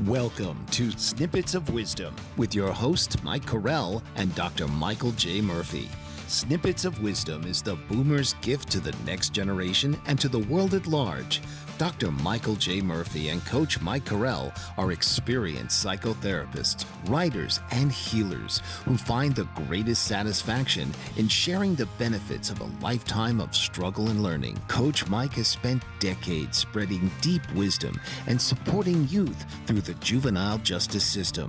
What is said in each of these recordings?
Welcome to Snippets of Wisdom with your host, Mike Carell and Dr. Michael J. Murphy. Snippets of Wisdom is the boomer's gift to the next generation and to the world at large. Dr. Michael J. Murphy and Coach Mike Carell are experienced psychotherapists, writers, and healers who find the greatest satisfaction in sharing the benefits of a lifetime of struggle and learning. Coach Mike has spent decades spreading deep wisdom and supporting youth through the juvenile justice system.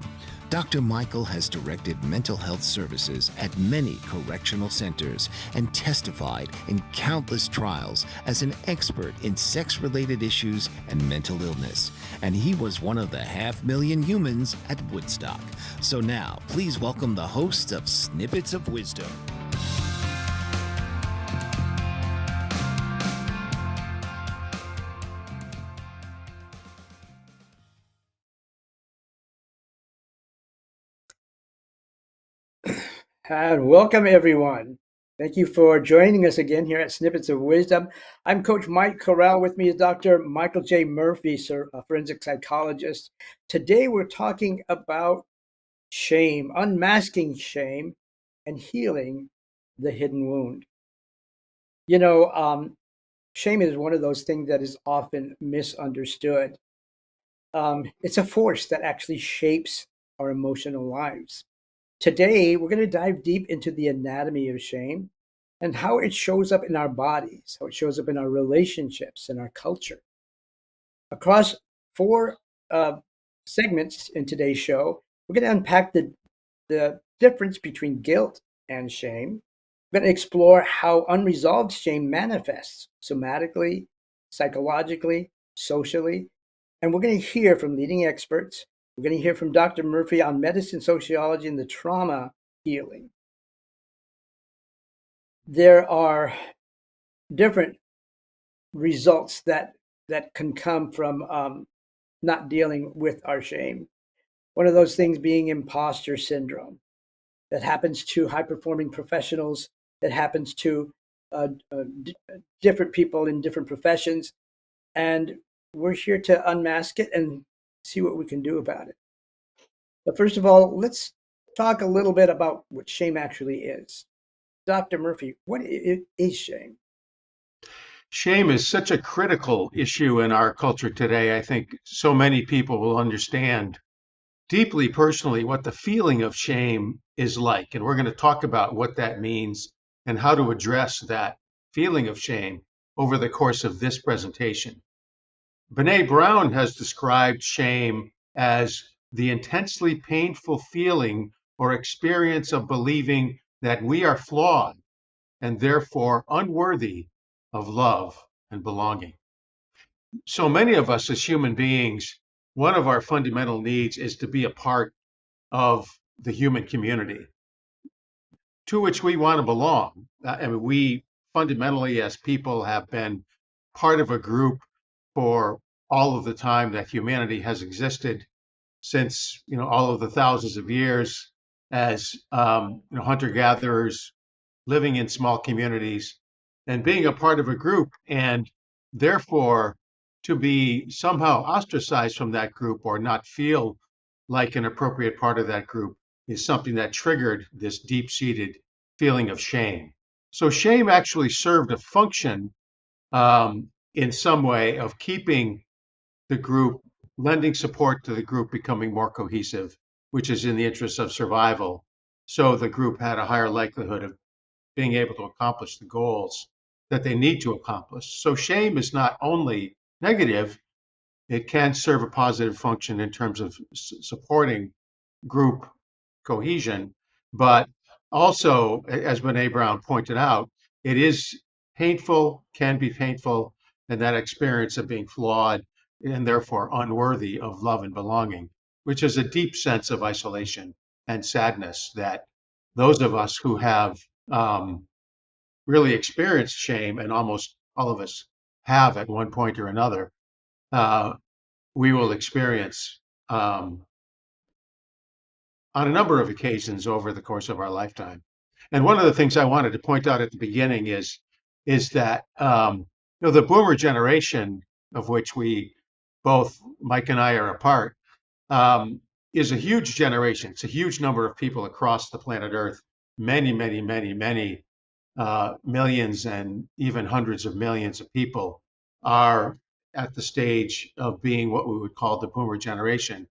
Dr. Michael has directed mental health services at many correctional centers and testified in countless trials as an expert in sex-related issues and mental illness. And he was one of the 500,000 humans at Woodstock. So now, please welcome the hosts of Snippets of Wisdom. And welcome, everyone. Thank you for joining us again here at Snippets of Wisdom. I'm Coach Mike Carell. With me is Dr. Michael J. Murphy, a forensic psychologist. Today, we're talking about shame, unmasking shame, and healing the hidden wound. You know, shame is one of those things that is often misunderstood. It's a force that actually shapes our emotional lives. Today, we're going to dive deep into the anatomy of shame and how it shows up in our bodies, how it shows up in our relationships and our culture. Across four segments in today's show, we're going to unpack the difference between guilt and shame. We're going to explore how unresolved shame manifests somatically, psychologically, socially, and we're going to hear from leading experts. We're going to hear from Dr. Murphy on medicine, sociology, and the trauma healing. There are different results that can come from not dealing with our shame. One of those things being imposter syndrome. That happens to high-performing professionals. That happens to different people in different professions. And we're here to unmask it and see what we can do about it. But first of all, let's talk a little bit about what shame actually is. Dr. Murphy, what is shame? Shame is such a critical issue in our culture today. I think so many people will understand deeply personally what the feeling of shame is like. And we're going to talk about what that means and how to address that feeling of shame over the course of this presentation. Brené Brown has described shame as the intensely painful feeling or experience of believing that we are flawed and therefore unworthy of love and belonging. So many of us as human beings, one of our fundamental needs is to be a part of the human community to which we want to belong. We fundamentally as people have been part of a group for all of the time that humanity has existed, since all of the thousands of years as hunter-gatherers living in small communities and being a part of a group, and therefore to be somehow ostracized from that group or not feel like an appropriate part of that group is something that triggered this deep-seated feeling of shame. So shame actually served a function in some way of keeping the group, lending support to the group becoming more cohesive, which is in the interest of survival. So the group had a higher likelihood of being able to accomplish the goals that they need to accomplish. So shame is not only negative, it can serve a positive function in terms of supporting group cohesion, but also, as Brené Brown pointed out, it is painful, can be painful, and that experience of being flawed and therefore unworthy of love and belonging, which is a deep sense of isolation and sadness that those of us who have really experienced shame, and almost all of us have at one point or another, we will experience on a number of occasions over the course of our lifetime. And one of the things I wanted to point out at the beginning is that the boomer generation, of which we both, Mike and I, are a part, um, is a huge generation. It's a huge number of people across the planet Earth. Many, many, many, many millions and even hundreds of millions of people are at the stage of being what we would call the boomer generation.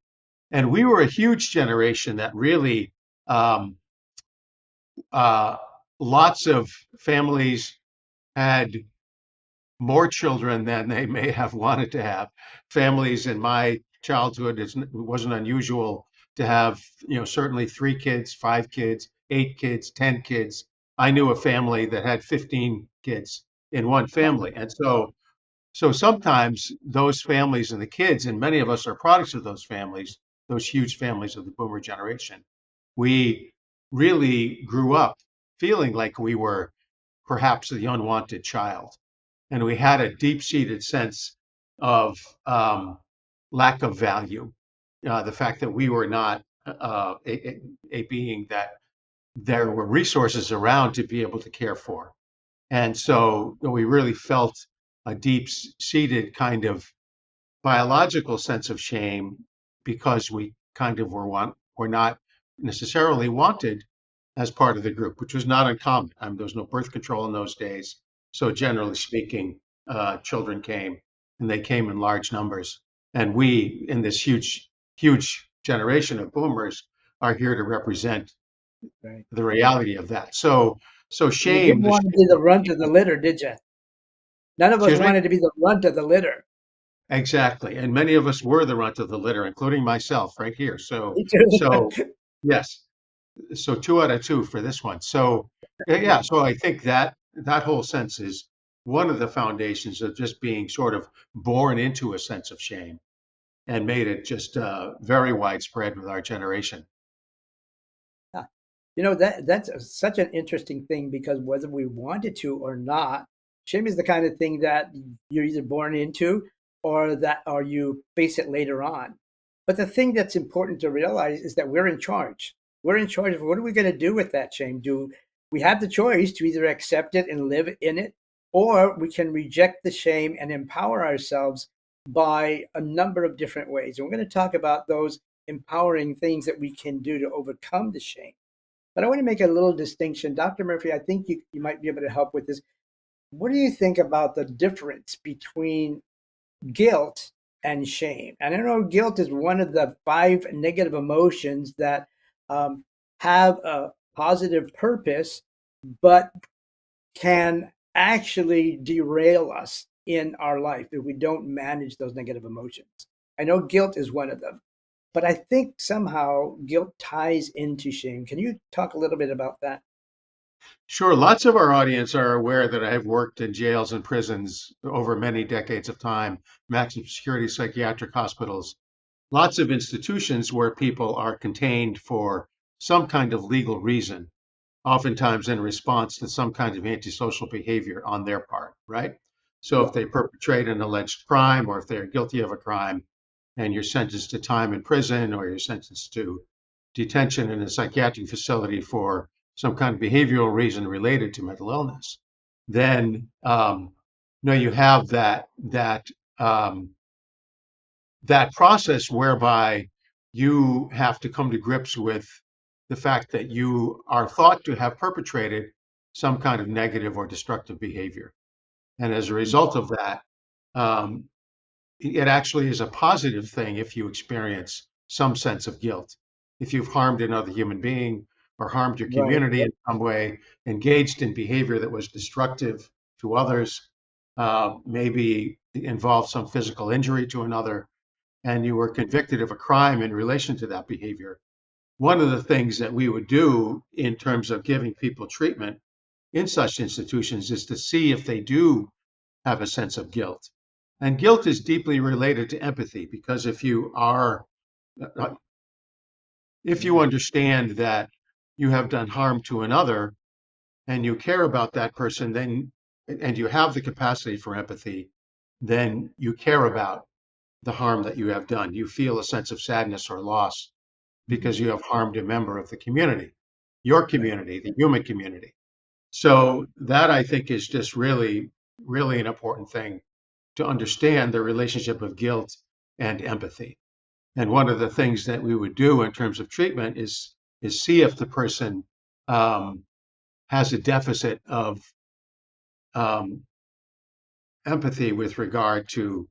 And we were a huge generation that really um, uh, lots of families had more children than they may have wanted to have. Families in my childhood, it wasn't unusual to have, certainly 3 kids, 5 kids, 8 kids, 10 kids. I knew a family that had 15 kids in one family. And so sometimes those families and the kids, and many of us are products of those families, those huge families of the boomer generation, we really grew up feeling like we were perhaps the unwanted child. And we had a deep-seated sense of lack of value, the fact that we were not a being that there were resources around to be able to care for. And so we really felt a deep-seated kind of biological sense of shame because we kind of were not necessarily wanted as part of the group, which was not uncommon. There was no birth control in those days. So generally speaking, children came and they came in large numbers. And we, in this huge, huge generation of boomers, are here to represent Right. the reality of that. So You shame, didn't want to be the runt of the litter, did you? None of us excuse me? wanted to be the runt of the litter. Exactly. And many of us were the runt of the litter, including myself right here. So, Me too. so yes. So 2 out of 2 for this one. So yeah, so I think that whole sense is one of the foundations of just being sort of born into a sense of shame and made it just very widespread with our generation. Yeah. That's such an interesting thing because whether we wanted to or not, shame is the kind of thing that you're either born into or you face it later on. But the thing that's important to realize is that we're in charge. We're in charge of what are we going to do with that shame? Do we have the choice to either accept it and live in it, or we can reject the shame and empower ourselves by a number of different ways. And we're going to talk about those empowering things that we can do to overcome the shame. But I want to make a little distinction. Dr. Murphy, I think you might be able to help with this. What do you think about the difference between guilt and shame? And I know guilt is one of the 5 negative emotions that um, have a positive purpose, but can actually derail us in our life if we don't manage those negative emotions. I know guilt is one of them, but I think somehow guilt ties into shame. Can you talk a little bit about that? Sure, lots of our audience are aware that I have worked in jails and prisons over many decades of time, maximum security psychiatric hospitals, lots of institutions where people are contained for some kind of legal reason, oftentimes in response to some kind of antisocial behavior on their part, right? So Yeah. if they perpetrate an alleged crime or if they're guilty of a crime and you're sentenced to time in prison or you're sentenced to detention in a psychiatric facility for some kind of behavioral reason related to mental illness, then you have um, that process whereby you have to come to grips with the fact that you are thought to have perpetrated some kind of negative or destructive behavior. And as a result of that, um, it actually is a positive thing if you experience some sense of guilt. If you've harmed another human being or harmed your Right. community in some way, engaged in behavior that was destructive to others, maybe involved some physical injury to another, and you were convicted of a crime in relation to that behavior, one of the things that we would do in terms of giving people treatment in such institutions is to see if they do have a sense of guilt. And guilt is deeply related to empathy because if you understand that you have done harm to another and you care about that person, then and you have the capacity for empathy, then you care about the harm that you have done. You feel a sense of sadness or loss Mhm. because you have harmed a member of the community, your Right. community, the human community. So that I think is just really, really an important thing to understand the relationship of guilt and empathy. And one of the things that we would do in terms of treatment is see if the person has a deficit of um, empathy with regard to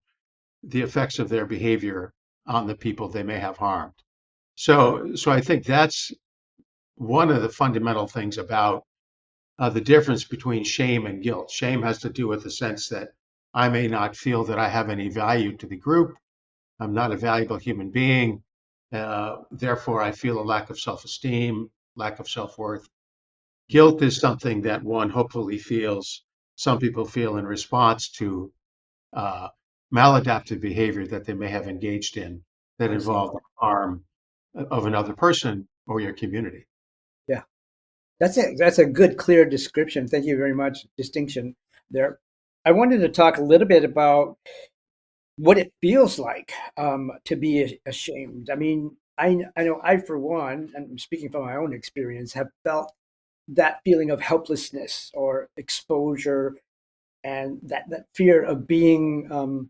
the effects of their behavior on the people they may have harmed. So I think that's one of the fundamental things about the difference between shame and guilt. Shame has to do with the sense that I may not feel that I have any value to the group. I'm not a valuable human being. Therefore, I feel a lack of self-esteem, lack of self-worth. Guilt is something that one hopefully feels, some people feel in response to uh, maladaptive behavior that they may have engaged in that I see. involved the harm of another person or your community. Yeah. That's a good, clear description. Thank you very much. Distinction there. I wanted to talk a little bit about what it feels like to be ashamed. I mean, I know I, for one, and I'm speaking from my own experience, have felt that feeling of helplessness or exposure, and that fear of being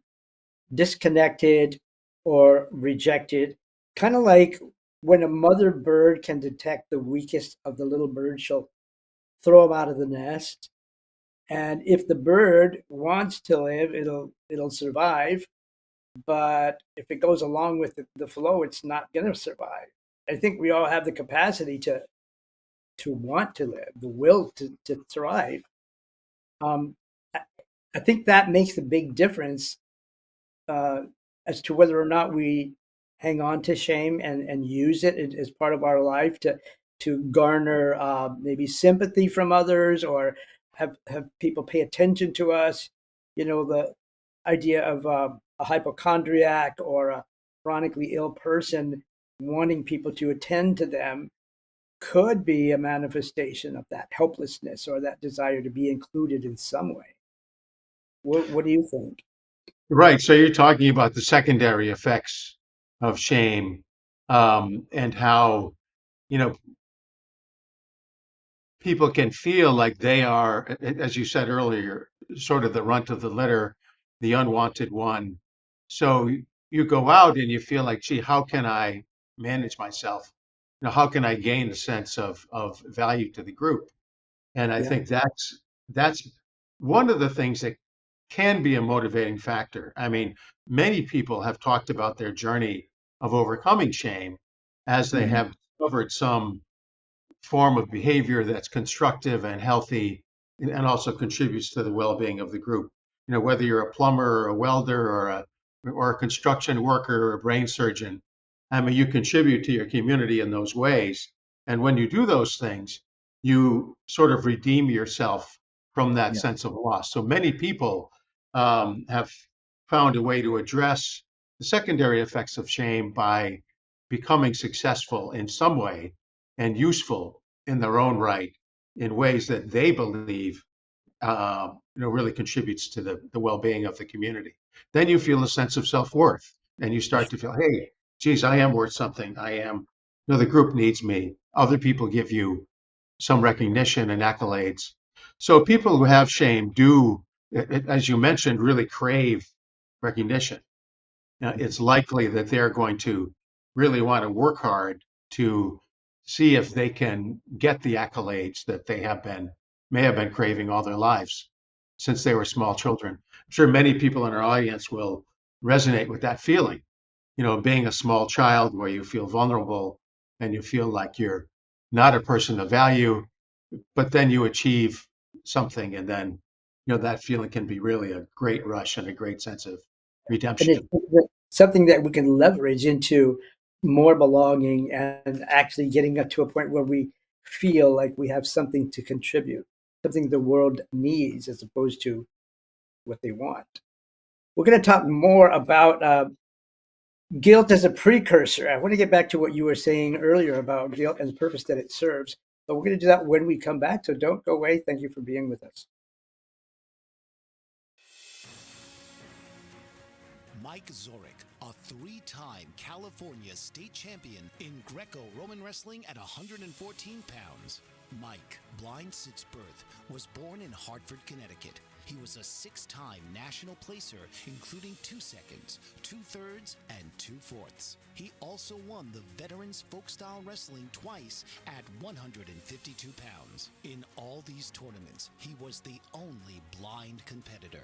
disconnected or rejected. Kind of like when a mother bird can detect the weakest of the little birds, she'll throw them out of the nest. And if the bird wants to live, it'll survive. But if it goes along with the flow, it's not going to survive. I think we all have the capacity to want to live, the will to thrive. Um, I, I think that makes a big difference uh, as to whether or not we hang on to shame and use it as part of our life to garner maybe sympathy from others or have people pay attention to us. You know, the idea of a hypochondriac or a chronically ill person wanting people to attend to them could be a manifestation of that helplessness or that desire to be included in some way. What do you think? Right. So you're talking about the secondary effects of shame, and how, you know, people can feel like they are, as you said earlier, sort of the runt of the litter, the unwanted one. So you go out and you feel like, gee, how can I manage myself? How can I gain a sense of value to the group? And I Yeah. think that's one of the things that can be a motivating factor. I mean, many people have talked about their journey of overcoming shame as they Mhm. have discovered some form of behavior that's constructive and healthy and also contributes to the well-being of the group. Whether you're a plumber or a welder or a construction worker or a brain surgeon, I mean, you contribute to your community in those ways. And when you do those things, you sort of redeem yourself from that Yeah. sense of loss. So many people have found a way to address the secondary effects of shame by becoming successful in some way and useful in their own right in ways that they believe really contributes to the well-being of the community. Then you feel a sense of self-worth and you start to feel, hey, geez, I am worth something. I am, the group needs me. Other people give you some recognition and accolades. So people who have shame do, as you mentioned, really crave recognition. It's likely that they're going to really want to work hard to see if they can get the accolades that may have been craving all their lives since they were small children. I'm sure many people in our audience will resonate with that feeling, being a small child where you feel vulnerable and you feel like you're not a person of value, but then you achieve something and then, that feeling can be really a great rush and a great sense of And redemption. it's something that we can leverage into more belonging and actually getting up to a point where we feel like we have something to contribute, something the world needs as opposed to what they want. We're going to talk more about guilt as a precursor. I want to get back to what you were saying earlier about guilt and the purpose that it serves. But we're going to do that when we come back. So don't go away. Thank you for being with us. Mike Zorich, a three-time California state champion in Greco-Roman wrestling at 114 pounds. Mike, blind since birth, was born in Hartford, Connecticut. He was a 6-time national placer, including 2 seconds, 2/3, and 2/4. He also won the Veterans Folk-Style Wrestling twice at 152 pounds. In all these tournaments, he was the only blind competitor.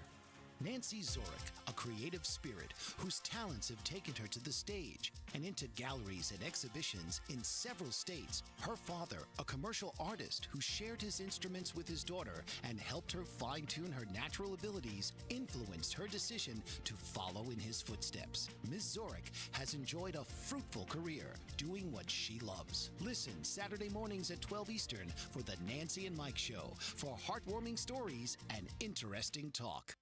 Nancy Zorick, a creative spirit whose talents have taken her to the stage and into galleries and exhibitions in several states. Her father, a commercial artist who shared his instruments with his daughter and helped her fine-tune her natural abilities, influenced her decision to follow in his footsteps. Ms. Zorick has enjoyed a fruitful career doing what she loves. Listen Saturday mornings at 12 Eastern for the Nancy and Mike Show for heartwarming stories and interesting talk.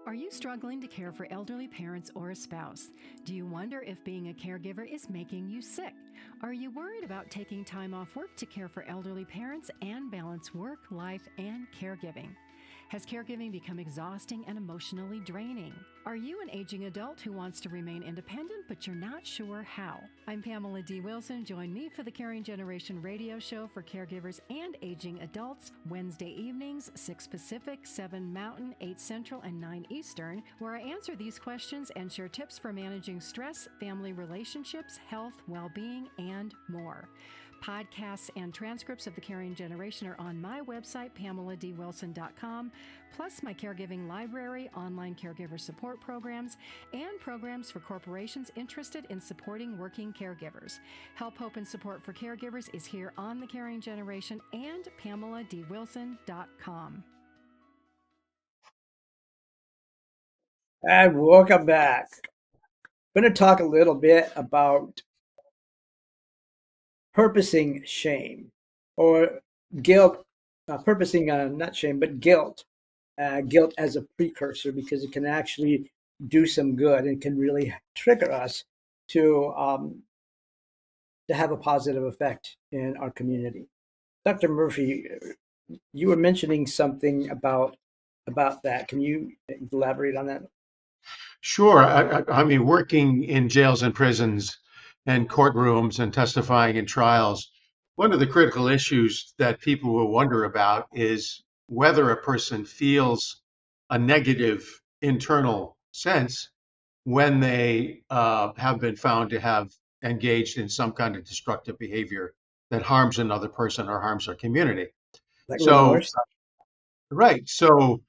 Are you struggling to care for elderly parents or a spouse? Do you wonder if being a caregiver is making you sick? Are you worried about taking time off work to care for elderly parents and balance work, life, and caregiving? Has caregiving become exhausting and emotionally draining? Are you an aging adult who wants to remain independent, but you're not sure how? I'm Pamela D. Wilson. Join me for the Caring Generation radio show for caregivers and aging adults, Wednesday evenings, 6 Pacific, 7 Mountain, 8 Central, and 9 Eastern, where I answer these questions and share tips for managing stress, family relationships, health, well-being, and more. Podcasts and transcripts of the Caring Generation are on my website, PamelaDWilson.com, plus my caregiving library, online caregiver support programs, and programs for corporations interested in supporting working caregivers. Help, hope, and support for caregivers is here on the Caring Generation and PamelaDWilson.com. And welcome back. I'm going to talk a little bit about purposing shame or guilt, purposing not shame, but guilt. Guilt as a precursor, because it can actually do some good and can really trigger us to have a positive effect in our community. Dr. Murphy, you were mentioning something about that. Can you elaborate on that? Sure. I mean, working in jails and prisons and courtrooms and testifying in trials, one of the critical issues that people will wonder about is whether a person feels a negative internal sense when they have been found to have engaged in some kind of destructive behavior that harms another person or harms our community. Like So, remorse? right. So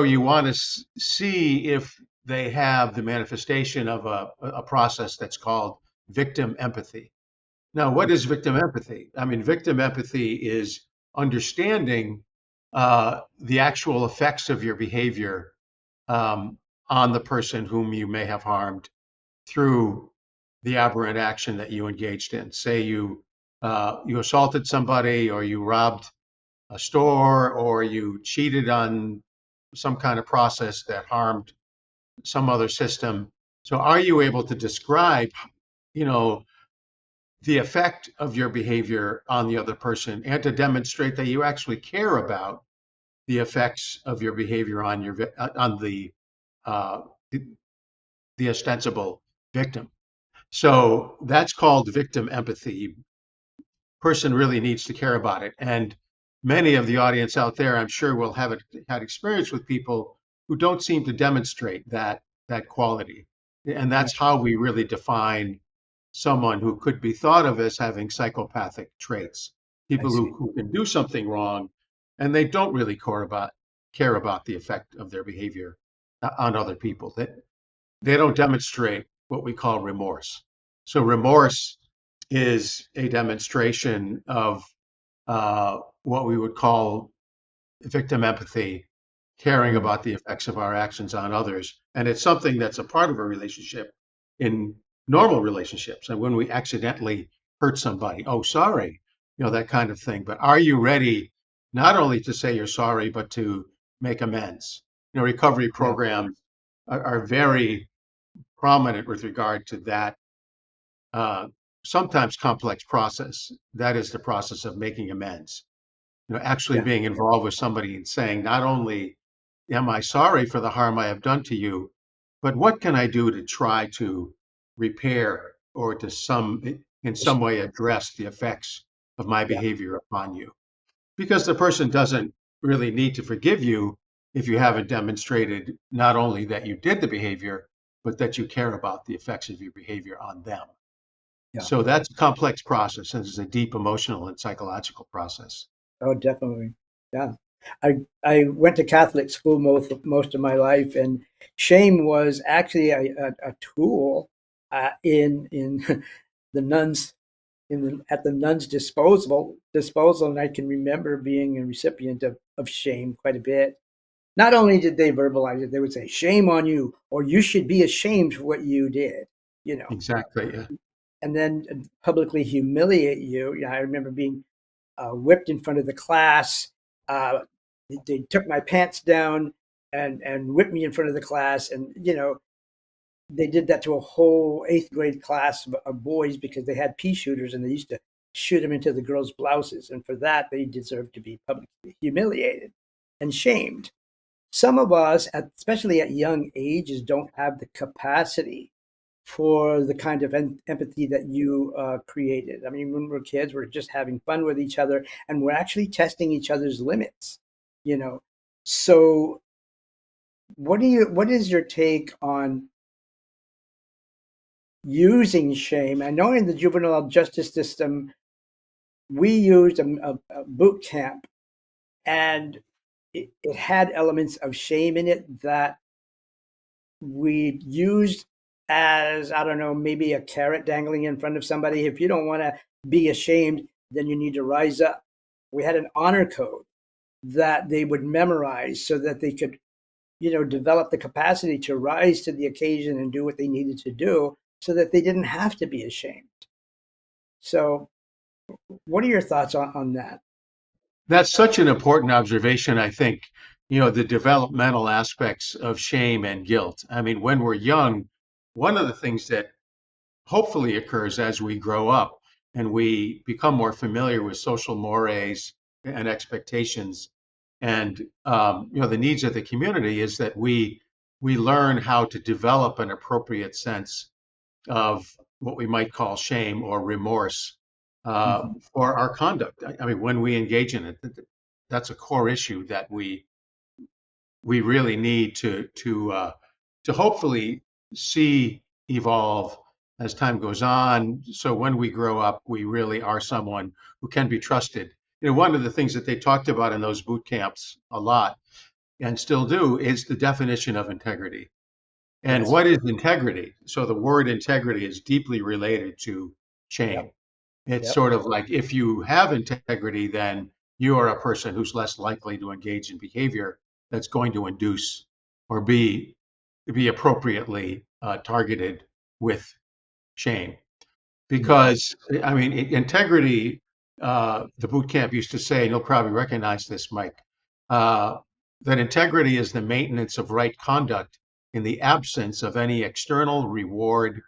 you want to see if they have the manifestation of a process that's called victim empathy. Now, what is victim empathy? I mean, victim empathy is understanding the actual effects of your behavior on the person whom you may have harmed through the aberrant action that you engaged in. Say you assaulted somebody, or you robbed a store, or you cheated on some kind of process that harmed some other system. So are you able to describe, the effect of your behavior on the other person, and to demonstrate that you actually care about the effects of your behavior on uh, the ostensible victim? So that's called victim empathy. Person really needs to care about it. And many of the audience out there, I'm sure, will have had experience with people who don't seem to demonstrate that quality. And that's how we really define someone who could be thought of as having psychopathic traits. I People see. who can do something wrong and they don't really care about the effect of their behavior on other people. They don't demonstrate what we call remorse. So remorse is a demonstration of what we would call victim empathy, caring Mm. about the effects of our actions on others. And it's something that's a part of a relationship in normal relationships. And when we accidentally hurt somebody, oh, sorry, that kind of thing. But are you ready not only to say you're sorry, but to make amends? Recovery Yeah. programs are very prominent with regard to that sometimes complex process. That is the process of making amends. Actually Yeah. being involved with somebody and saying, not only am I sorry for the harm I have done to you, but what can I do to try to repair or to in some way address the effects of my Yeah. behavior upon you. Because the person doesn't really need to forgive you if you haven't demonstrated not only that you did the behavior, but that you care about the effects of your behavior on them. Yeah. So that's a complex process, and it's a deep emotional and psychological process. Oh, definitely. Yeah. I went to Catholic school most of my life, and shame was actually a tool in the nuns at the nuns' disposal, and I can remember being a recipient of shame quite a bit. Not only did they verbalize it, they would say, "Shame on you," or "You should be ashamed for what you did," you know, Exactly. Yeah. and then publicly humiliate you. Yeah, I remember being whipped in front of the class. Uh, they took my pants down and whipped me in front of the class, and they did that to a whole eighth grade class of boys because they had pea shooters and they used to shoot them into the girls' blouses, and for that they deserved to be publicly humiliated and shamed. Some of us, especially at young ages, don't have the capacity for the kind of empathy that you created. I mean, when we're kids, we're just having fun with each other, and we're actually testing each other's limits. You know, so what is your take on using shame? I know in the juvenile justice system, we used a boot camp, and it had elements of shame in it that we used as, I don't know, maybe a carrot dangling in front of somebody. If you don't want to be ashamed, then you need to rise up. We had an honor code that they would memorize so that they could, develop the capacity to rise to the occasion and do what they needed to do so that they didn't have to be ashamed. So, what are your thoughts on that? That's such an important observation, I think, the developmental aspects of shame and guilt. I mean, when we're young, one of the things that hopefully occurs as we grow up and we become more familiar with social mores and expectations and the needs of the community is that we learn how to develop an appropriate sense of what we might call shame or remorse Mhm. for our conduct. I mean, when we engage in it, that's a core issue that we really need to hopefully see evolve as time goes on. So when we grow up, we really are someone who can be trusted. One of the things that they talked about in those boot camps a lot and still do is the definition of integrity. And Yes. what is integrity? So the word integrity is deeply related to shame. Yep. It's Yep. sort of like if you have integrity, then you are a person who's less likely to engage in behavior that's going to induce or be appropriately targeted with shame. Mhm. Because I mean, integrity. The boot camp used to say, and you'll probably recognize this, Mike, uh, that integrity is the maintenance of right conduct in the absence of any external reward,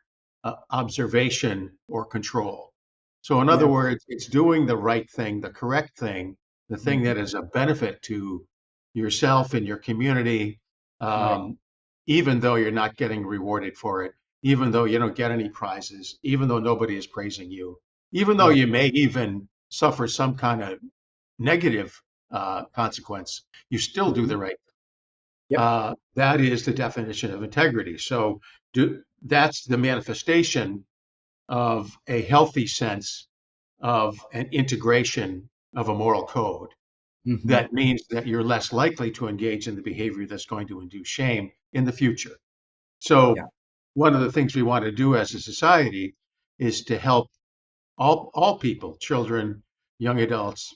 observation, or control. So, in other Yeah. words, it's doing the right thing, the correct thing, the thing Mhm. that is a benefit to yourself and your community, Right. um, even though you're not getting rewarded for it, even though you don't get any prizes, even though nobody is praising you, even though Yeah. you may even suffer some kind of negative consequence, you still do the Mhm. right. Yep. That is the definition of integrity. So that's the manifestation of a healthy sense of an integration of a moral code. Mhm. That means that you're less likely to engage in the behavior that's going to induce shame in the future. Yeah. So one of the things we want to do as a society is to help all people, children, young adults,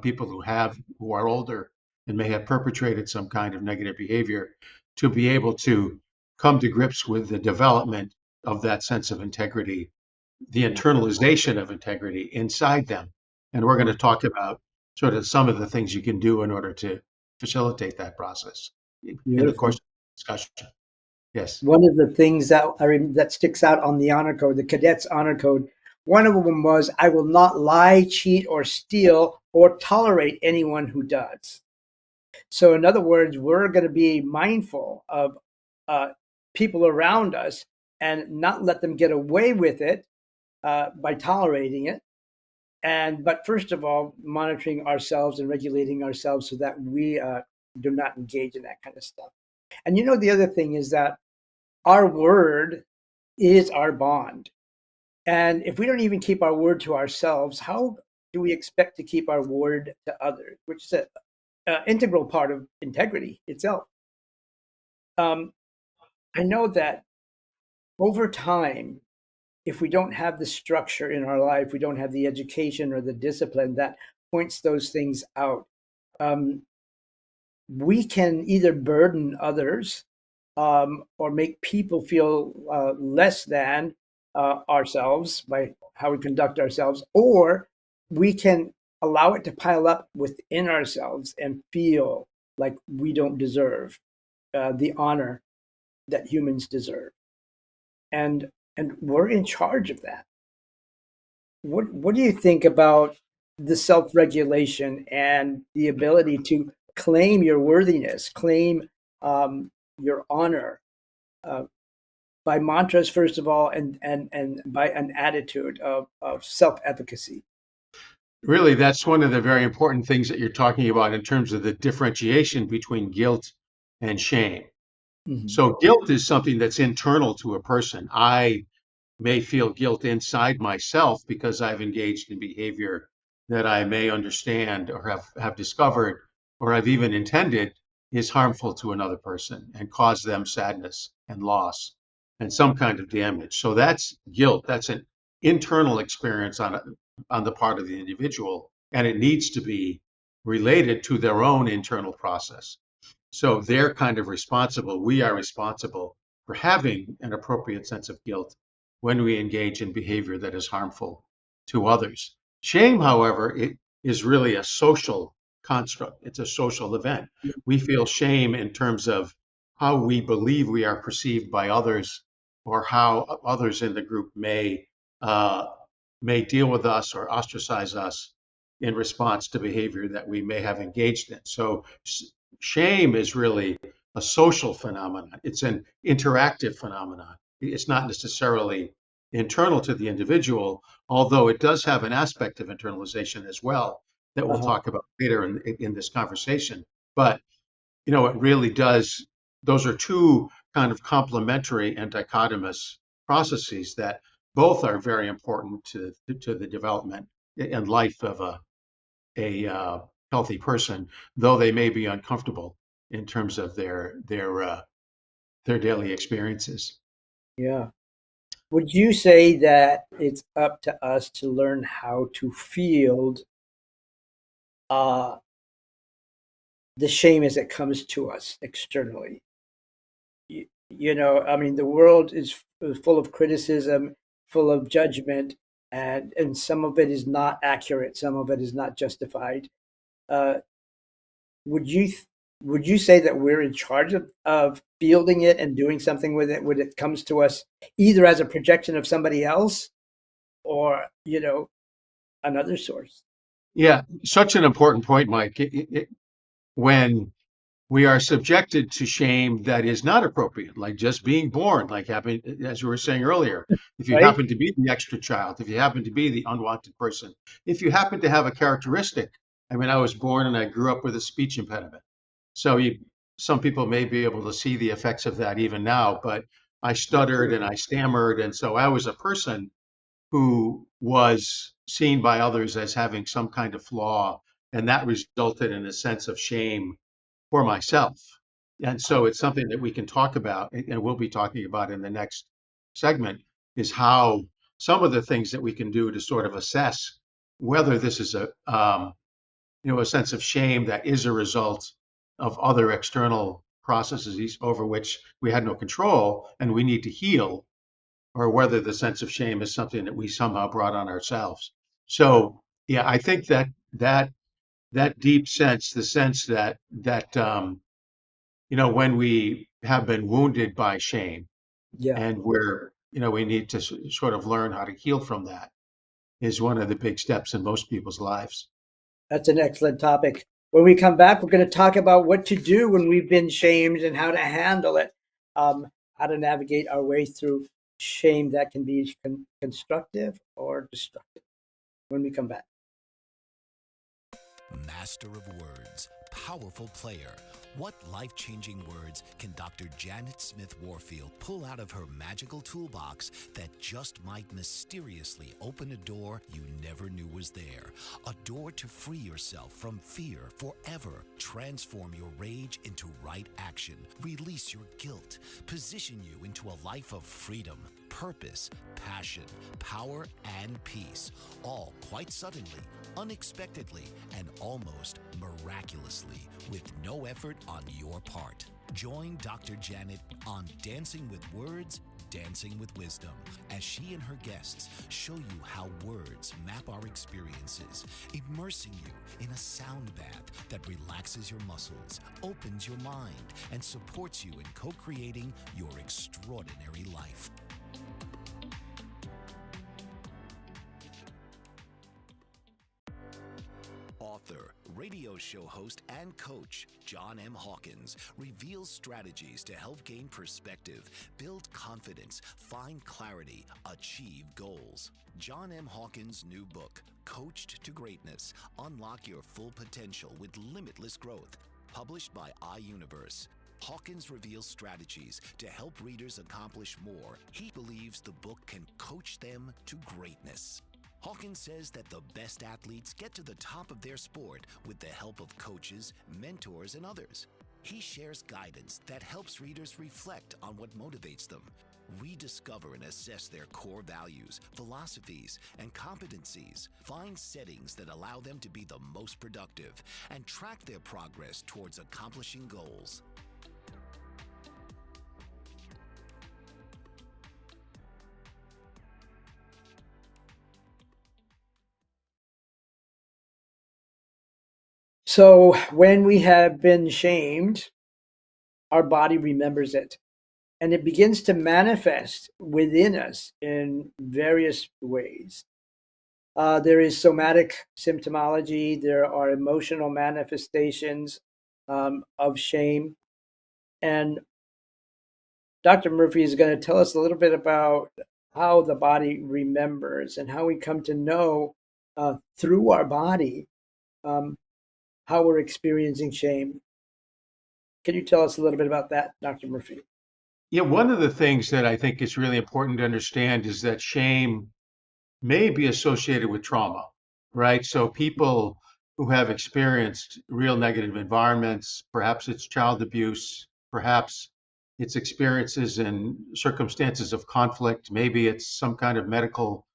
people who are older and may have perpetrated some kind of negative behavior, to be able to come to grips with the development of that sense of integrity, the Yeah. internalization of integrity inside them. And we're going to Mhm. talk about sort of some of the things you can do in order to facilitate that process in the course Beautiful. of the discussion. Yes. One of the things that that sticks out on the honor code, the cadets honor code, one of them was, "I will not lie, cheat, or steal, or tolerate anyone who does." So, in other words, we're going to be mindful of uh, people around us and not let them get away with it by tolerating it, But first of all, monitoring ourselves and regulating ourselves so that we do not engage in that kind of stuff. And the other thing is that our word is our bond. And if we don't even keep our word to ourselves, how do we expect to keep our word to others, which is an integral part of integrity itself? I know that over time, if we don't have the structure in our life, we don't have the education or the discipline that points those things out, um, we can either burden others or make people feel less than ourselves by how we conduct ourselves, or we can allow it to pile up within ourselves and feel like we don't deserve the honor that humans deserve. And we're in charge of that. What do you think about the self-regulation and the ability to claim your worthiness, claim your honor uh, by mantras, first of all, and by an attitude of self-efficacy? Really, that's one of the very important things that you're talking about in terms of the differentiation between guilt and shame. Mhm. So, guilt is something that's internal to a person. I may feel guilt inside myself because I've engaged in behavior that I may understand or have discovered or I've even intended is harmful to another person and cause them sadness and loss and some kind of damage. So that's guilt. That's an internal experience on the part of the individual, and it needs to be related to their own internal process. So they're kind of responsible. We are responsible for having an appropriate sense of guilt when we engage in behavior that is harmful to others. Shame, however, it is really a social construct. It's a social event. We feel shame in terms of how we believe we are perceived by others or how others in the group uh, may deal with us or ostracize us in response to behavior that we may have engaged in. So shame is really a social phenomenon. It's an interactive phenomenon. It's not necessarily internal to the individual, although it does have an aspect of internalization as well that we'll Uh-huh. talk about later in this conversation. But it really does. Those are two kind of complementary and dichotomous processes that both are very important to the development and life of a healthy person, though they may be uncomfortable in terms of their daily experiences. Yeah. Would you say that it's up to us to learn how to field uh, the shame as it comes to us externally? I mean, the world is full of criticism, full of judgment, and some of it is not accurate, some of it is not justified. Uh, would you would you say that we're in charge of fielding it and doing something with it when it comes to us, either as a projection of somebody else or another source? Yeah, such an important point, Mike. When we are subjected to shame that is not appropriate, like just being born, like happened, as we were saying earlier, if you Right? happen to be the extra child, if you happen to be the unwanted person, if you happen to have a characteristic. I mean, I was born and I grew up with a speech impediment. So some people may be able to see the effects of that even now, but I stuttered and Absolutely. I stammered. And so I was a person who was seen by others as having some kind of flaw. And that resulted in a sense of shame for myself. And so it's something that we can talk about, and we'll be talking about in the next segment, is how some of the things that we can do to sort of assess whether this is a sense of shame that is a result of other external processes over which we had no control and we need to heal, or whether the sense of shame is something that we somehow brought on ourselves. So, yeah, I think that deep sense, the sense that when we have been wounded by shame Yeah, and we need to sort of learn how to heal from that is one of the big steps in most people's lives. that's an excellent topic. When we come back, we're going to talk about what to do when we've been shamed and how to handle it, how to navigate our way through shame that can be constructive or destructive when we come back. master of words, powerful player. What life-changing words can Dr. Janet Smith Warfield pull out of her magical toolbox that just might mysteriously open a door you never knew was there? A door to free yourself from fear forever. Transform your rage into right action. Release your guilt. Position you into a life of freedom, purpose, passion, power, and peace. All quite suddenly, unexpectedly, and almost miraculously, with no effort on your part. Join Dr. Janet on Dancing with Words, Dancing with Wisdom, as she and her guests show you how words map our experiences, immersing you in a sound bath that relaxes your muscles, opens your mind, and supports you in co-creating your extraordinary life. Author, radio show host, and coach John M. Hawkins reveals strategies to help gain perspective, build confidence, find clarity, achieve goals. John M. Hawkins' new book, Coached to Greatness: Unlock Your Full Potential with Limitless Growth, published by iUniverse. Hawkins reveals strategies to help readers accomplish more. He believes the book can coach them to greatness. Hawkins says that the best athletes get to the top of their sport with the help of coaches, mentors, and others. He shares guidance that helps readers reflect on what motivates them, rediscover and assess their core values, philosophies, and competencies, find settings that allow them to be the most productive, and track their progress towards accomplishing goals. So when we have been shamed, our body remembers it, and it begins to manifest within us in various ways. There is somatic symptomology. There are emotional manifestations of shame. And Dr. Murphy is going to tell us a little bit about how the body remembers and how we come to know through our body how we're experiencing shame. Can you tell us a little bit about that, Dr. Murphy? Yeah, one of the things that I think is really important to understand is that shame may be associated with trauma, right? So people who have experienced real negative environments, perhaps it's child abuse, perhaps it's experiences in circumstances of conflict, maybe it's some kind of medical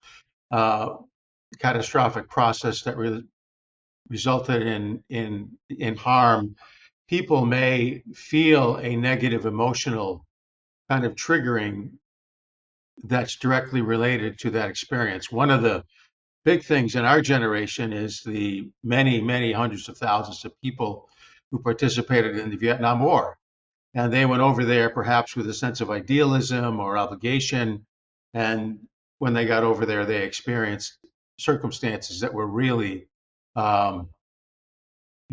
catastrophic process that resulted in harm. People may feel a negative emotional kind of triggering that's directly related to that experience. One of the big things in our generation is the many, many hundreds of thousands of people who participated in the Vietnam War. And they went over there perhaps with a sense of idealism or obligation. And when they got over there, they experienced circumstances that were really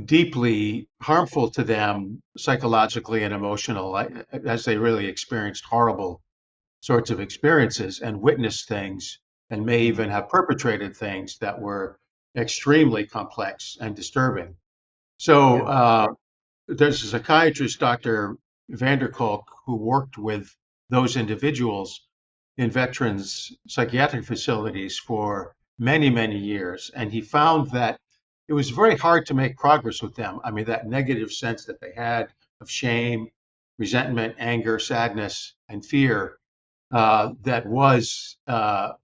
deeply harmful to them psychologically and emotionally, as they really experienced horrible sorts of experiences and witnessed things and may even have perpetrated things that were extremely complex and disturbing. So there's a psychiatrist, Dr. Vanderkolk, who worked with those individuals in veterans psychiatric facilities for many, many years. And he found that it was very hard to make progress with them. I mean, that negative sense that they had of shame, resentment, anger, sadness, and fear that was the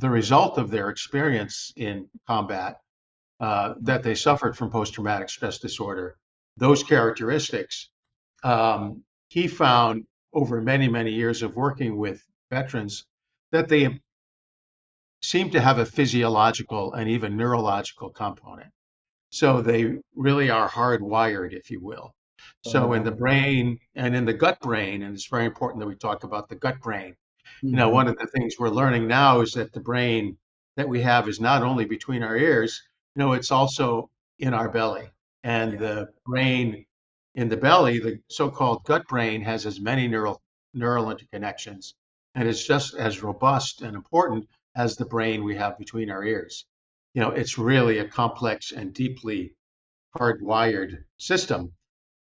result of their experience in combat, that they suffered from post-traumatic stress disorder. Those characteristics, he found over many, many years of working with veterans that they seem to have a physiological and even neurological component. So they really are hardwired, if you will. So in the brain and in the gut brain, and it's very important that we talk about the gut brain. You know, one of the things we're learning now is that the brain that we have is not only between our ears, you know, it's also in our belly. And the brain in the belly, the so-called gut brain, has as many neural interconnections and is just as robust and important as the brain we have between our ears. it's really a complex and deeply hardwired system.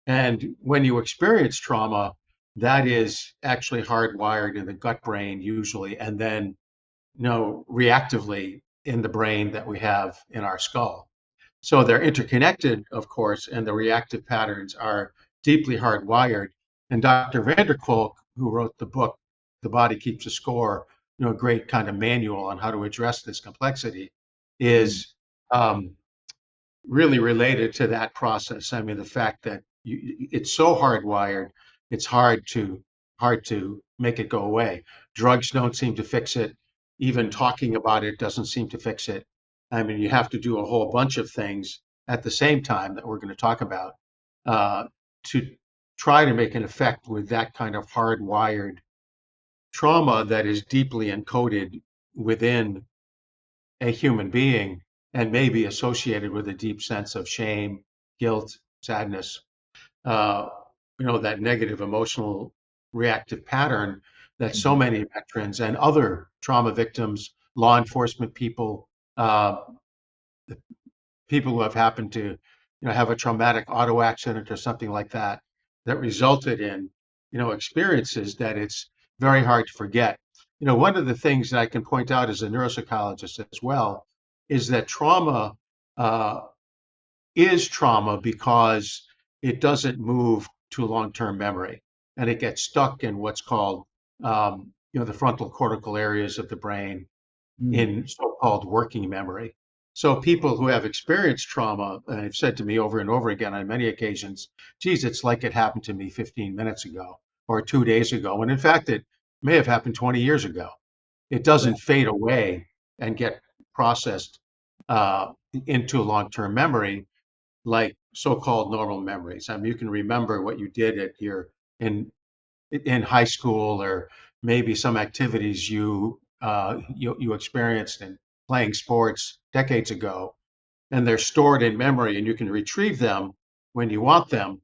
And when you experience trauma, that is actually hardwired in the gut brain usually, and then reactively in the brain that we have in our skull. So they're interconnected, of course, and the reactive patterns are deeply hardwired. And Dr. Vanderkolk, who wrote the book, The Body Keeps a Score, a great kind of manual on how to address this complexity, is um, really related to that process. I mean, the fact that it's so hardwired, it's hard to make it go away. Drugs don't seem to fix it. Even talking about it doesn't seem to fix it. I mean, you have to do a whole bunch of things at the same time that we're going to talk about uh, to try to make an effect with that kind of hardwired trauma that is deeply encoded within a human being and may be associated with a deep sense of shame, guilt, sadness, uh, that negative emotional reactive pattern that so many veterans and other trauma victims, law enforcement people, uh, people who have happened to, have a traumatic auto accident or something like that, that resulted in, experiences that it's very hard to forget. One of the things that I can point out as a neuropsychologist as well is that trauma uh, is trauma because it doesn't move to long-term memory, and it gets stuck in what's called, the frontal cortical areas of the brain in so-called working memory. So people who have experienced trauma have said to me over and over again on many occasions, geez, it's like it happened to me 15 minutes ago or 2 days ago. And in fact, it may have happened 20 years ago. It doesn't fade away and get processed into long-term memory like so-called normal memories. I mean, you can remember what you did in high school, or maybe some activities you experienced in playing sports decades ago, and they're stored in memory, and you can retrieve them when you want them.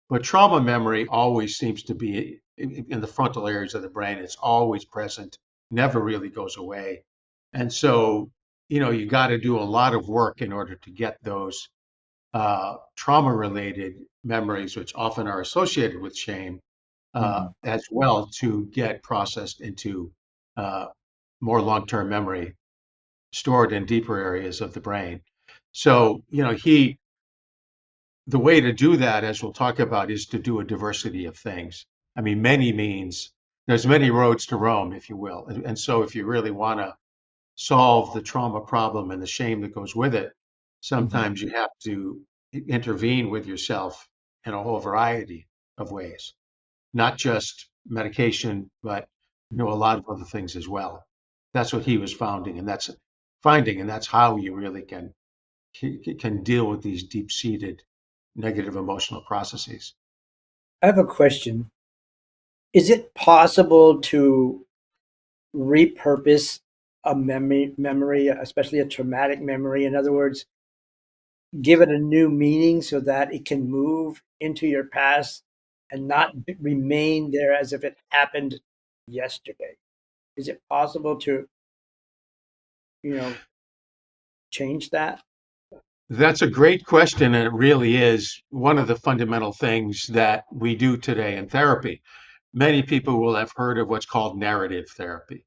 But trauma memory always seems to be in the frontal areas of the brain. It's always present, never really goes away. And so, you got to do a lot of work in order to get those trauma-related memories, which often are associated with shame, as well, to get processed into uh, more long-term memory stored in deeper areas of the brain. So, the way to do that, as we'll talk about, is to do a diversity of things. I mean, many means there's many roads to Rome, if you will. And so if you really want to solve the trauma problem and the shame that goes with it, sometimes you have to intervene with yourself in a whole variety of ways, not just medication, but a lot of other things as well. That's what he was finding, and that's how you really can deal with these deep-seated negative emotional processes. I have a question. Is it possible to repurpose a memory, especially a traumatic memory? In other words, give it a new meaning so that it can move into your past and not remain there as if it happened yesterday? Is it possible to, you know, change that? That's a great question, and it really is one of the fundamental things that we do today in therapy. Many people will have heard of what's called narrative therapy.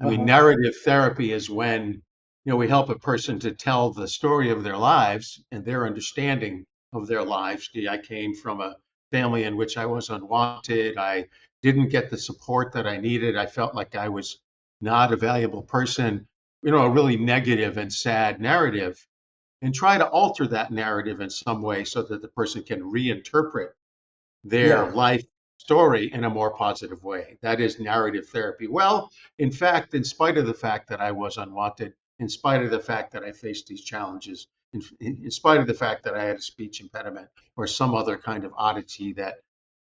I mean, Uh-huh. narrative therapy is when, we help a person to tell the story of their lives and their understanding of their lives. Gee, I came from a family in which I was unwanted. I didn't get the support that I needed. I felt like I was not a valuable person, a really negative and sad narrative, and try to alter that narrative in some way so that the person can reinterpret their Yeah. life story in a more positive way. That is narrative therapy. Well, in fact, in spite of the fact that I was unwanted, in spite of the fact that I faced these challenges, in spite of the fact that I had a speech impediment or some other kind of oddity that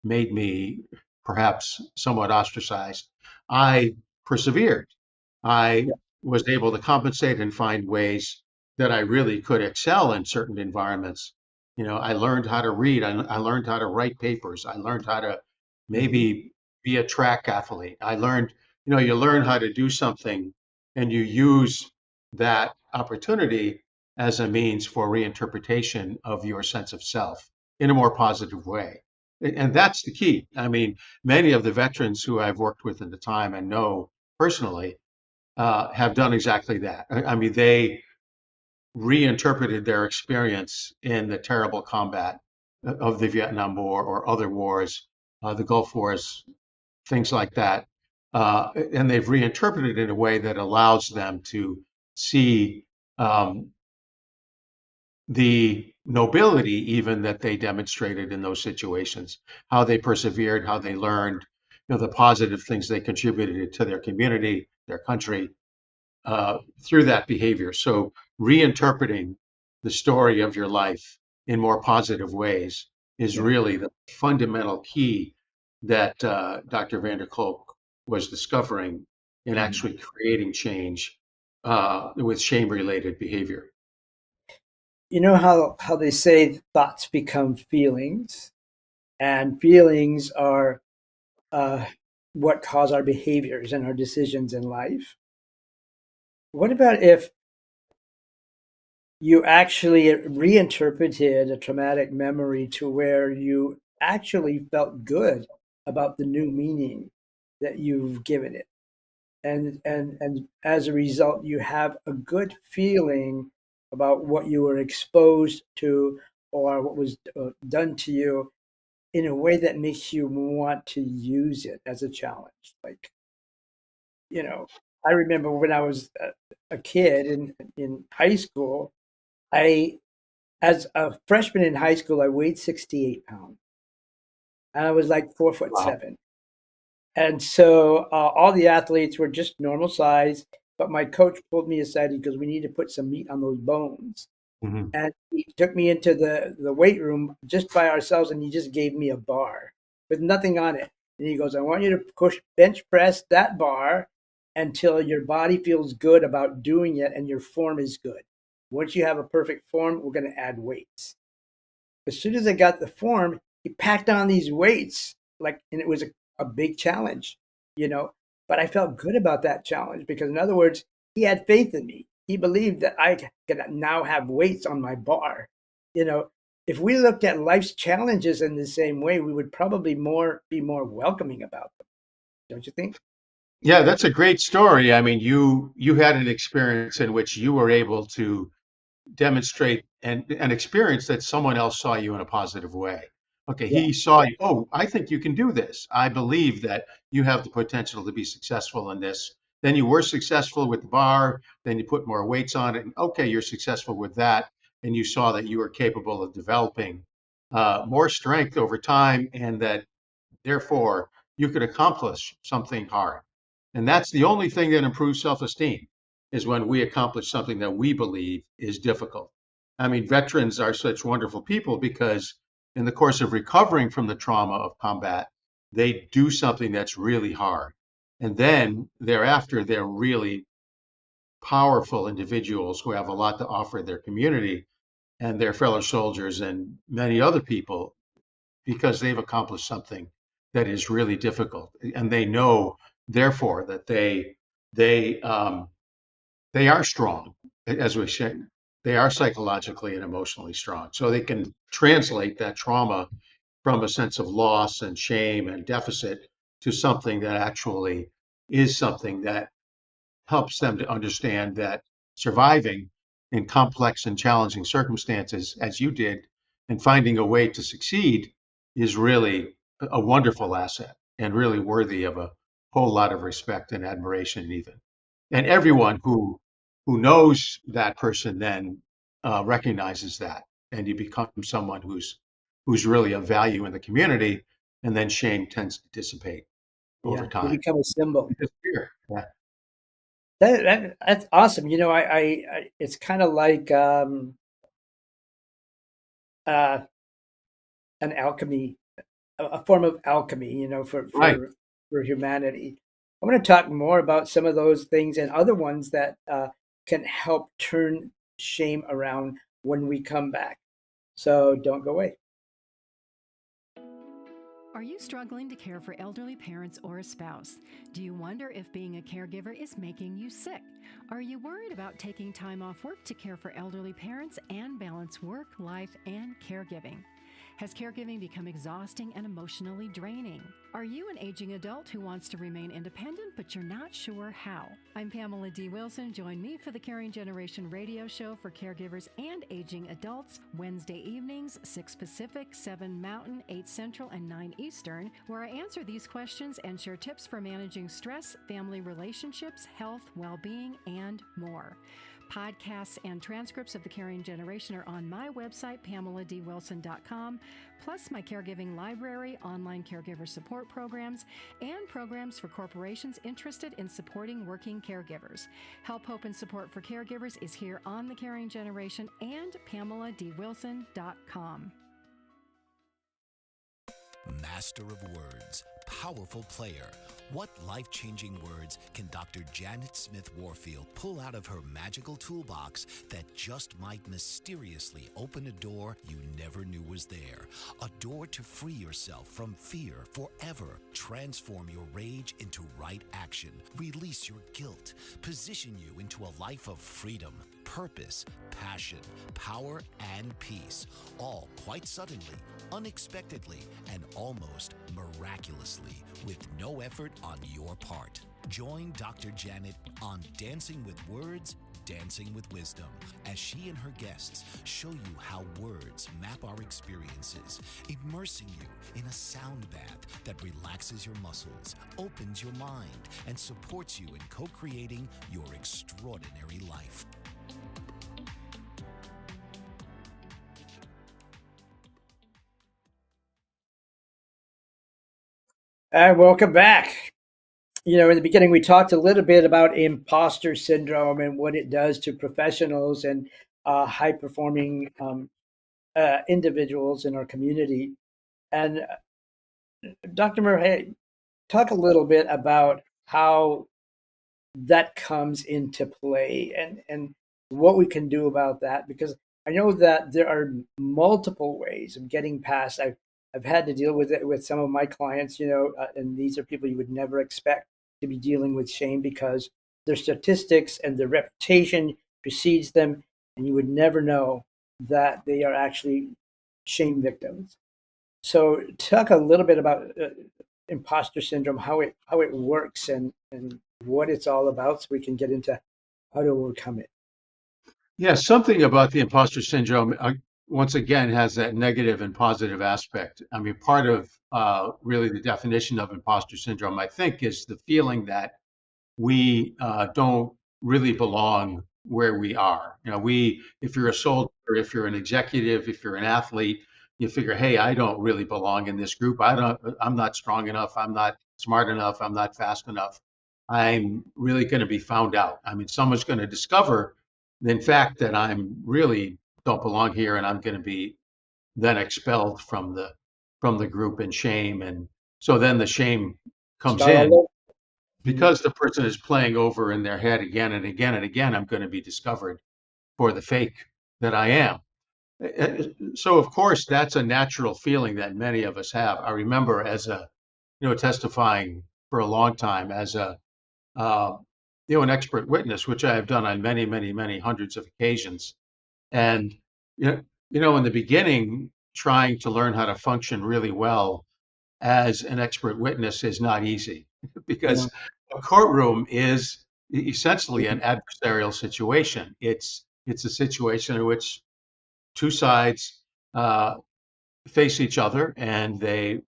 made me perhaps somewhat ostracized, I persevered. I Yeah. was able to compensate and find ways that I really could excel in certain environments. I learned how to read. I learned how to write papers. I learned how to Hmm. maybe be a track athlete. I learned, you learn how to do something and you use that opportunity as a means for reinterpretation of your sense of self in a more positive way. And that's the key. I mean, many of the veterans who I've worked with at the time and know personally have done exactly that. I mean, they reinterpreted their experience in the terrible combat of the Vietnam War or other wars, the Gulf Wars, things like that. And they've reinterpreted it in a way that allows them to see um, the nobility even that they demonstrated in those situations, how they persevered, how they learned, the positive things they contributed to their community, their country, through that behavior. So reinterpreting the story of your life in more positive ways is Yeah. really the fundamental key that Dr. van der Kolk was discovering in Mhm. actually creating change with shame-related behavior. You know how they say thoughts become feelings, and feelings are uh, what cause our behaviors and our decisions in life. What about if you actually reinterpreted a traumatic memory to where you actually felt good about the new meaning that you've given it? And as a result, you have a good feeling about what you were exposed to or what was done to you in a way that makes you want to use it as a challenge. Like, you know, I remember when I was a kid in high school, I, as a freshman in high school, I weighed 68 pounds and I was like 4 foot Wow. 7. And so all the athletes were just normal size, but my coach pulled me aside. He goes, "We need to put some meat on those bones." Mhm. And he took me into the weight room just by ourselves, and he just gave me a bar with nothing on it. And he goes, "I want you to push bench press that bar until your body feels good about doing it and your form is good. Once you have a perfect form, we're going to add weights." As soon as I got the form, he packed on these weights, like, and it was a big challenge, you know. But I felt good about that challenge because, in other words, he had faith in me. He believed that I could now have weights on my bar. You know, if we looked at life's challenges in the same way, we would probably be more welcoming about them. Don't you think? Yeah, that's a great story. I mean, you had an experience in which you were able to demonstrate an experience that someone else saw you in a positive way. Okay, Yeah, he saw you, oh, I think you can do this. I believe that you have the potential to be successful in this. Then you were successful with the bar, then you put more weights on it, and okay, you're successful with that. And you saw that you were capable of developing more strength over time, and that therefore you could accomplish something hard. And that's the only thing that improves self-esteem is when we accomplish something that we believe is difficult. I mean, veterans are such wonderful people because in the course of recovering from the trauma of combat, they do something that's really hard. And then thereafter, they're really powerful individuals who have a lot to offer their community and their fellow soldiers and many other people because they've accomplished something that is really difficult, and they know, therefore, that they are strong, as we say, they are psychologically and emotionally strong, so they can translate that trauma from a sense of loss and shame and deficit to something that actually is something that helps them to understand that surviving in complex and challenging circumstances, as you did, and finding a way to succeed is really a wonderful asset and really worthy of a whole lot of respect and admiration, even. And everyone who knows that person then recognizes that, and you become someone who's really of value in the community, and then shame tends to dissipate over yeah. You time. become a symbol. Disappear. Yeah. That's awesome. You know, it's kind of like uh, an alchemy, a form of alchemy, you know, Right. for humanity. I want to talk more about some of those things and other ones that can help turn shame around when we come back. So don't go away. Are you struggling to care for elderly parents or a spouse? Do you wonder if being a caregiver is making you sick? Are you worried about taking time off work to care for elderly parents and balance work, life, and caregiving? Has caregiving become exhausting and emotionally draining? Are you an aging adult who wants to remain independent, but you're not sure how? I'm Pamela D. Wilson. Join me for the Caring Generation radio show for caregivers and aging adults, Wednesday evenings, 6 Pacific, 7 Mountain, 8 Central, and 9 Eastern, where I answer these questions and share tips for managing stress, family relationships, health, well-being, and more. Podcasts and transcripts of the Caring Generation are on my website, PamelaDWilson.com, plus my caregiving library, online caregiver support programs, and programs for corporations interested in supporting working caregivers. Help, hope, and support for caregivers is here on the Caring Generation and PamelaDWilson.com. Master of words, powerful player. What life-changing words can Dr. Janet Smith Warfield pull out of her magical toolbox that just might mysteriously open a door you never knew was there? A door to free yourself from fear forever. Transform your rage into right action. Release your guilt. Position you into a life of freedom, purpose, passion, power, and peace. All quite suddenly, unexpectedly, and almost miraculously, with no effort on your part. Join Dr. Janet on Dancing with Words, Dancing with Wisdom, as she and her guests show you how words map our experiences, immersing you in a sound bath that relaxes your muscles, opens your mind, and supports you in co-creating your extraordinary life. And welcome back. You know, in the beginning, we talked a little bit about imposter syndrome and what it does to professionals and high-performing individuals in our community. And Dr. Murray, talk a little bit about how that comes into play and what we can do about that, because I know that there are multiple ways of getting past. I've had to deal with it with some of my clients, and these are people you would never expect to be dealing with shame because their statistics and their reputation precedes them, and you would never know that they are actually shame victims. So talk a little bit about imposter syndrome, how it works, and what it's all about, so we can get into how to overcome it. Yeah, something about the imposter syndrome, once again, has that negative and positive aspect. I mean, part of really the definition of imposter syndrome, I think, is the feeling that we don't really belong where we are. If you're a soldier, if you're an executive, if you're an athlete, you figure, hey, I don't really belong in this group. I'm not strong enough. I'm not smart enough. I'm not fast enough. I'm really going to be found out. I mean, someone's going to discover, in fact, that I'm really don't belong here, and I'm going to be then expelled from the group in shame. And so then the shame comes Start in all over. because the person is playing over in their head again and again and again. I'm going to be discovered for the fake that I am. So of course that's a natural feeling that many of us have. I remember as testifying for a long time as uh, an expert witness, which I have done on many, many, many hundreds of occasions. And in the beginning, trying to learn how to function really well as an expert witness is not easy Yeah. because a courtroom is essentially an adversarial situation. It's a situation in which two sides face each other, and they,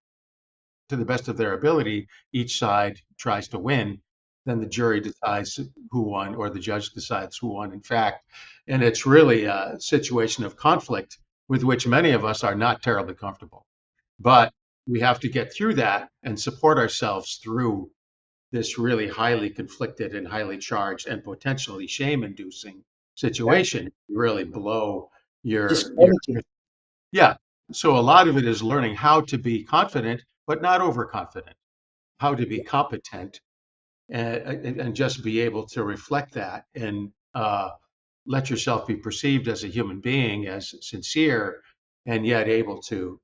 to the best of their ability, each side tries to win. Then the jury decides who won, or the judge decides who won, in fact. And it's really a situation of conflict with which many of us are not terribly comfortable. But we have to get through that and support ourselves through this really highly conflicted and highly charged and potentially shame-inducing Yeah. situation. You really blow your Discrediting. yeah. So a lot of it is learning how to be confident, but not overconfident, how to be competent, and just be able to reflect that and let yourself be perceived as a human being, as sincere, and yet able to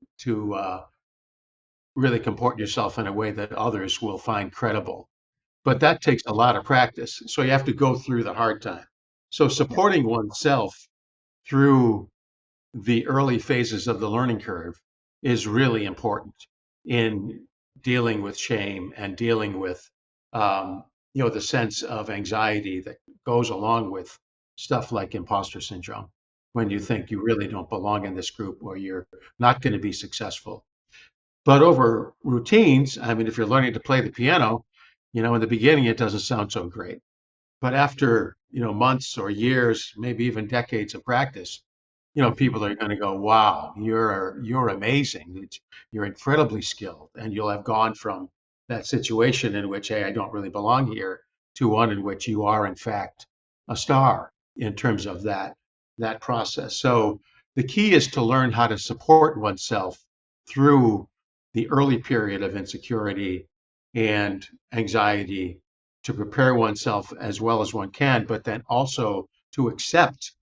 really comport yourself in a way that others will find credible. But that takes a lot of practice. So you have to go through the hard time. So Yeah. supporting oneself through the early phases of the learning curve is really important in dealing with shame and dealing with the sense of anxiety that goes along with stuff like imposter syndrome, when you think you really don't belong in this group or you're not going to be successful. But over routines, I mean, if you're learning to play the piano, in the beginning it doesn't sound so great. But after, months or years, maybe even decades of practice, Mhm. people are going to go, wow, you're amazing. You're incredibly skilled. And you'll have gone from that situation in which, hey, I don't really belong here, to one in which you are, in fact, a star in terms of that process. So the key is to learn how to support oneself through the early period of insecurity and anxiety, to prepare oneself as well as one can, but then also to accept,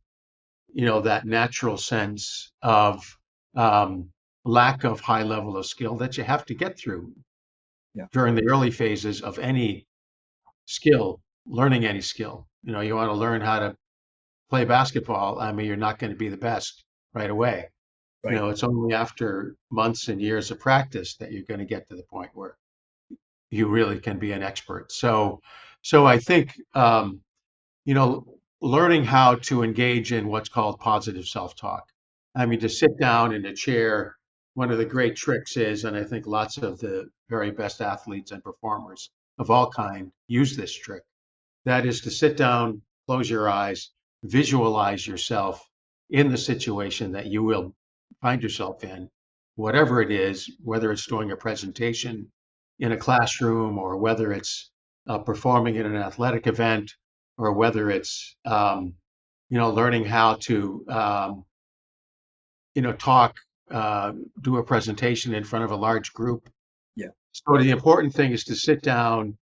that natural sense of um, lack of high level of skill that you have to get through Yeah. during the early phases of any skill, learning any skill. You want to learn how to play basketball. I mean, you're not going to be the best right away. Right. It's only after months and years of practice that you're going to get to the point where you really can be an expert. So I think, you know, learning how to engage in what's called positive self-talk. I mean, to sit down in a chair, one of the great tricks is, and I think lots of the very best athletes and performers of all kind use this trick. That is to sit down, close your eyes, visualize yourself in the situation that you will find yourself in, whatever it is, whether it's doing a presentation in a classroom, or whether it's performing in an athletic event, or whether it's learning how to talk, do a presentation in front of a large group. Yeah. So the important thing is to sit down,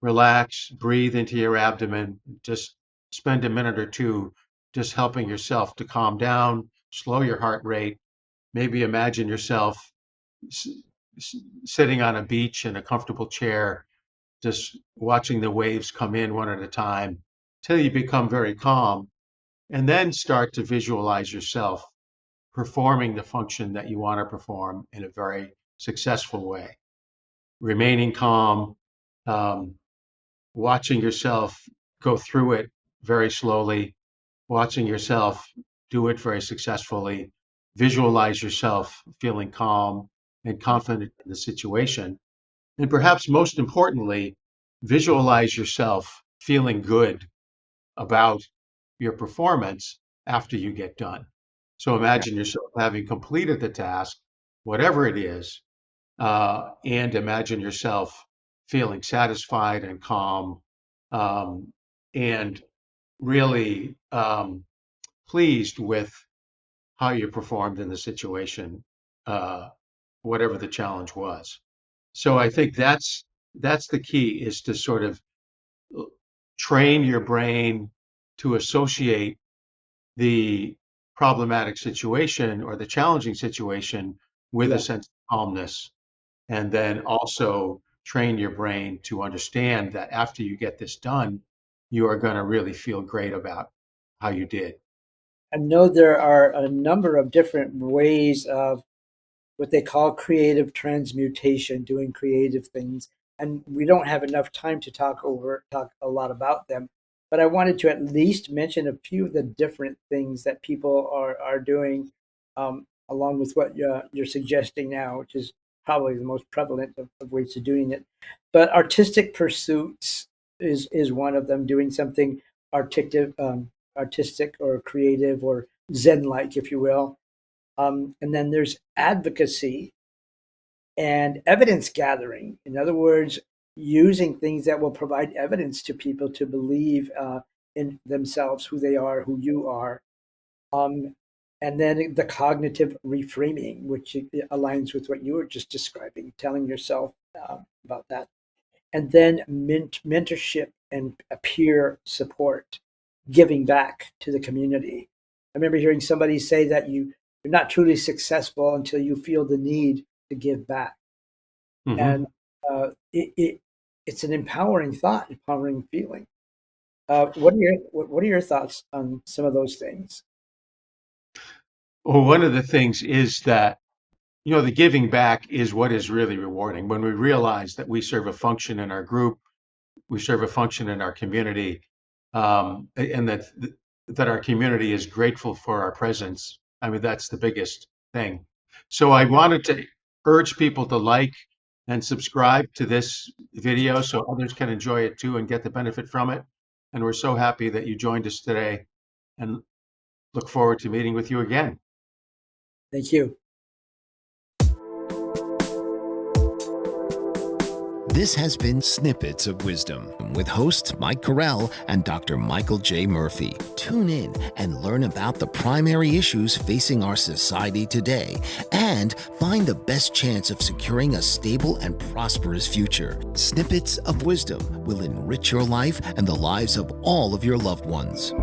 relax, breathe into your abdomen, just spend a minute or two just helping yourself to calm down, slow your heart rate, maybe imagine yourself s- sitting on a beach in a comfortable chair, just watching the waves come in one at a time till you become very calm, and then start to visualize yourself performing the function that you want to perform in a very successful way, remaining calm, um, watching yourself go through it very slowly, watching yourself do it very successfully, visualize yourself feeling calm and confident in the situation. And perhaps most importantly, visualize yourself feeling good about your performance after you get done. So Yeah. imagine yourself having completed the task, whatever it is, and imagine yourself feeling satisfied and calm, um, and really pleased with how you performed in the situation, uh, whatever the challenge was. So I think that's the key, is to sort of train your brain to associate the problematic situation or the challenging situation with a Yeah. sense of calmness, and then also train your brain to understand that after you get this done, you are going to really feel great about how you did. I know there are a number of different ways of what they call creative transmutation, doing creative things. And we don't have enough time to talk a lot about them. But I wanted to at least mention a few of the different things that people are doing, along with what you're suggesting now, which is probably the most prevalent of ways of doing it. But artistic pursuits is one of them, doing something artistic or creative or Zen-like, if you will. And then there's advocacy and evidence gathering. In other words, using things that will provide evidence to people to believe in themselves, who they are, who you are. Um, and then the cognitive reframing, which aligns with what you were just describing, telling yourself about that. And then mentorship and peer support, giving back to the community. I remember hearing somebody say that you're not truly successful until you feel the need to give back. Hmm. And it's an empowering thought, empowering feeling. What are your thoughts on some of those things? Well, one of the things is that, the giving back is what is really rewarding when we realize that we serve a function in our group, we serve a function in our community, and that our community is grateful for our presence. I mean, that's the biggest thing. So I wanted to urge people to like and subscribe to this video so others can enjoy it too and get the benefit from it. And we're so happy that you joined us today and look forward to meeting with you again. Thank you. This has been Snippets of Wisdom with host Mike Carell and Dr. Michael J. Murphy. Tune in and learn about the primary issues facing our society today and find the best chance of securing a stable and prosperous future. Snippets of Wisdom will enrich your life and the lives of all of your loved ones.